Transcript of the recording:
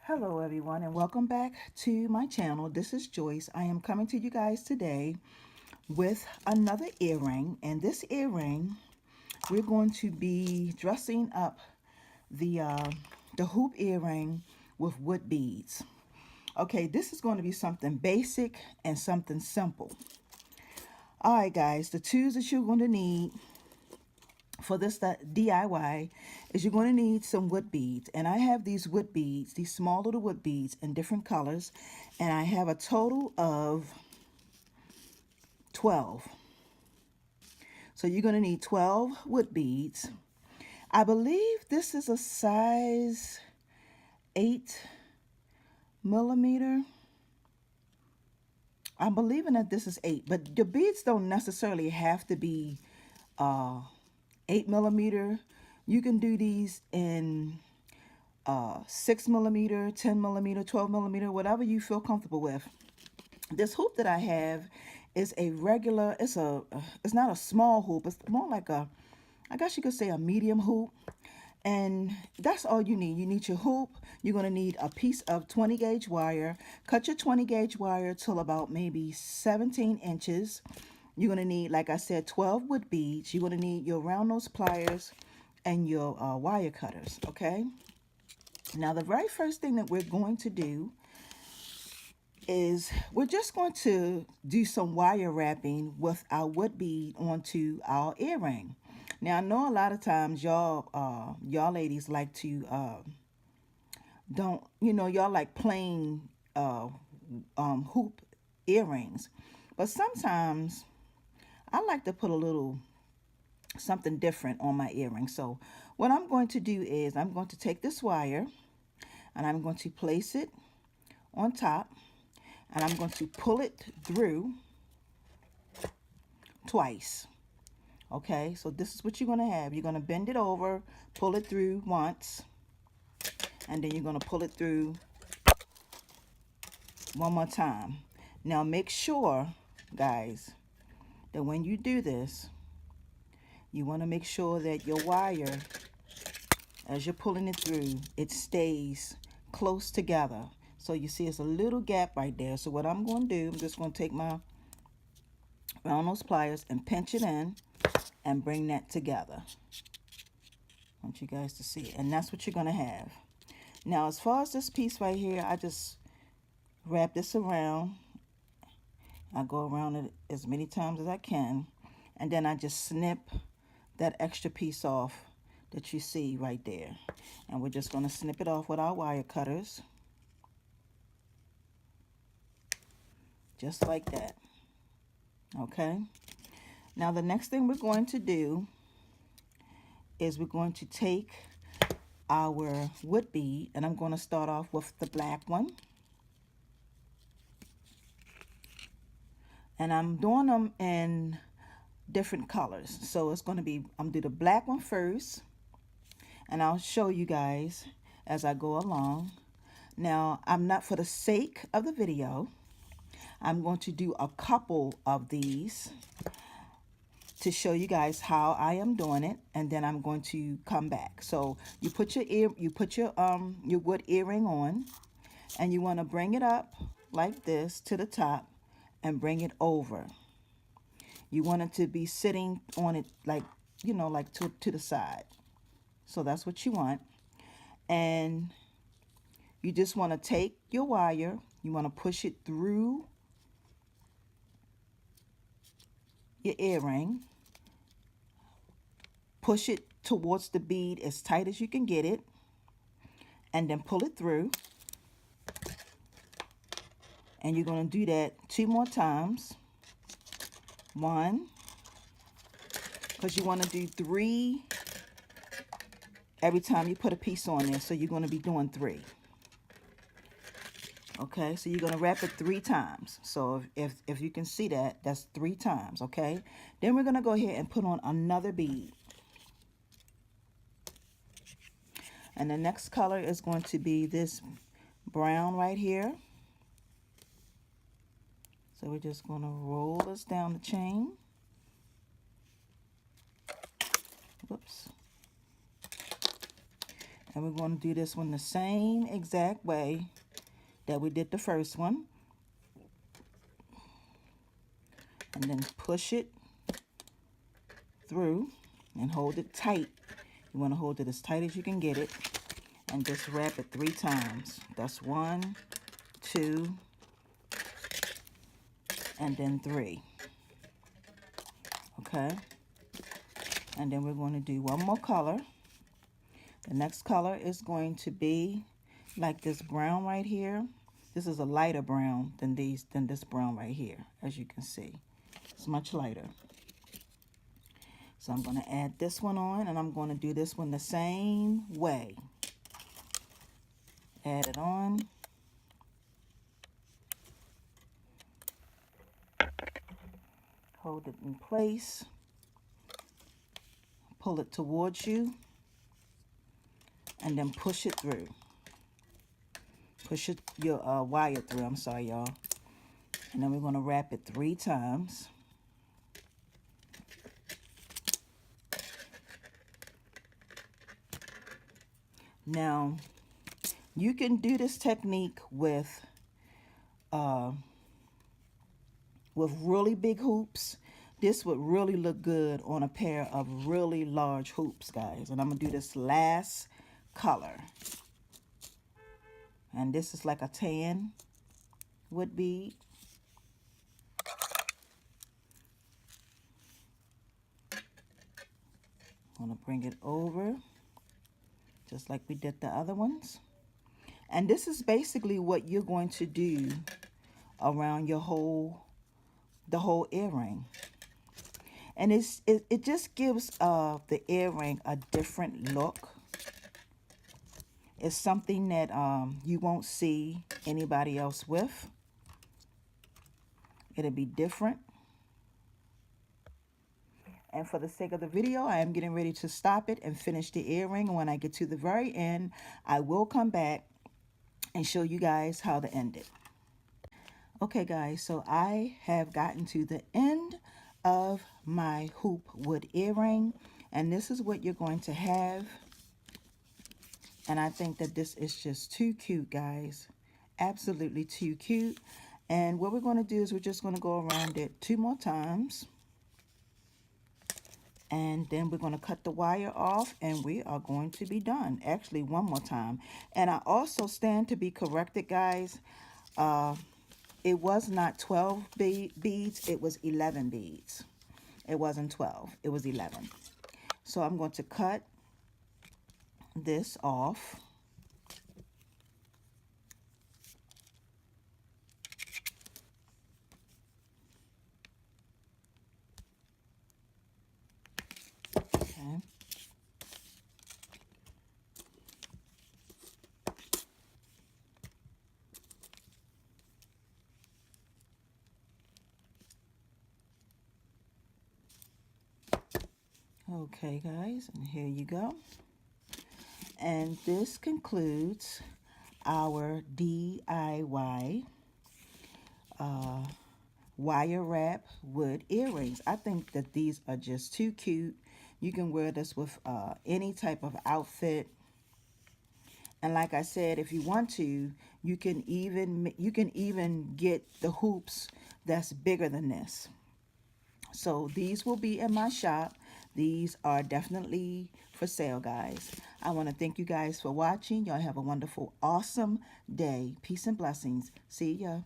Hello everyone and welcome back to my channel. This is Joyce. I am coming to you guys today with another earring, and this earring we're going to be dressing up the hoop earring with wood beads. Okay, this is going to be something basic and something simple. All right guys, the tools that you're going to need for this DIY is you're going to need some wood beads, and I have these wood beads, these small little wood beads in different colors, and I have a total of 12. So you're going to need 12 wood beads. I believe this is a size 8 millimeter. I'm believing that this is 8, but the beads don't necessarily have to be 8 millimeter. You can do these in 6 millimeter, 10 millimeter, 12 millimeter, whatever you feel comfortable with. This hoop that I have is a regular, it's not a small hoop, it's more like I guess you could say a medium hoop. And that's all you need. You need your hoop. You're going to need a piece of 20 gauge wire. Cut your 20 gauge wire till about maybe 17 inches. You're going to need, like I said, 12 wood beads. You're going to need your round nose pliers and your wire cutters, okay? Now, the very first thing that we're going to do is we're just going to do some wire wrapping with our wood bead onto our earring. Now, I know a lot of times y'all ladies like to don't, y'all like plain hoop earrings, but sometimes I like to put a little something different on my earring. So what I'm going to do is I'm going to take this wire and I'm going to place it on top, and I'm going to pull it through twice. Okay, so this is what you're going to have. You're going to bend it over, pull it through once, and then you're going to pull it through one more time. Now make sure, guys, that when you do this, you want to make sure that your wire, as you're pulling it through, it stays close together. So you see it's a little gap right there. So what I'm going to do, I'm just going to take my round nose pliers and pinch it in and bring that together. I want you guys to see it. And that's what you're going to have. Now, as far as this piece right here, I just wrap this around. I go around it as many times as I can. And then I just snip that extra piece off that you see right there. And we're just going to snip it off with our wire cutters. Just like that. Okay. Now, the next thing we're going to do is we're going to take our wood bead, and I'm going to start off with the black one. And I'm doing them in different colors. So it's going to be, I'm going to do the black one first, and I'll show you guys as I go along. Now, I'm not, for the sake of the video, I'm going to do a couple of these to show you guys how I am doing it, and then I'm going to come back. So you put your wood earring on, and you want to bring it up like this to the top and bring it over. You want it to be sitting on it like, like to the side. So that's what you want. And you just want to take your wire, you want to push it through your earring, push it towards the bead as tight as you can get it, and then pull it through. And you're going to do that 2 more times. 1, because you want to do 3 every time you put a piece on there. So you're going to be doing 3. Okay, so you're going to wrap it 3 times. So if you can see that, that's 3 times, okay? Then we're going to go ahead and put on another bead. And the next color is going to be this brown right here. So we're just going to roll this down the chain. Whoops. And we're going to do this one the same exact way that we did the first one. And then push it through and hold it tight. You want to hold it as tight as you can get it. And just wrap it 3 times. That's 1, 2, and then 3. Okay? And then we're going to do one more color. The next color is going to be like this brown right here. This is a lighter brown than this brown right here, as you can see. It's much lighter. So I'm going to add this one on, and I'm going to do this one the same way. Add it on. Hold it in place. Pull it towards you. And then push it through. Push your wire through. I'm sorry, y'all. And then we're going to wrap it 3 times. Now, you can do this technique with really big hoops. This would really look good on a pair of really large hoops, guys. And I'm going to do this last color. And this is like a tan wood bead. I'm going to bring it over just like we did the other ones. And this is basically what you're going to do around the whole earring. And it just gives the earring a different look. It's something that you won't see anybody else with. It'll be different. And for the sake of the video, I am getting ready to stop it and finish the earring. And when I get to the very end, I will come back and show you guys how to end it. Okay, guys, so I have gotten to the end of my hoop wood earring. And this is what you're going to have. And I think that this is just too cute, guys. Absolutely too cute. And what we're going to do is we're just going to go around it 2 more times. And then we're going to cut the wire off and we are going to be done. Actually, 1 more time. And I also stand to be corrected, guys. It was not 12 beads. It was 11 beads. It wasn't 12. It was 11. So I'm going to cut this off. Okay. Okay, guys, and here you go. And this concludes our DIY wire wrap wood earrings. I think that these are just too cute. You can wear this with any type of outfit. And like I said, if you want to, you can even get the hoops that's bigger than this. So these will be in my shop. These are definitely for sale, guys. I want to thank you guys for watching. Y'all have a wonderful, awesome day. Peace and blessings. See ya.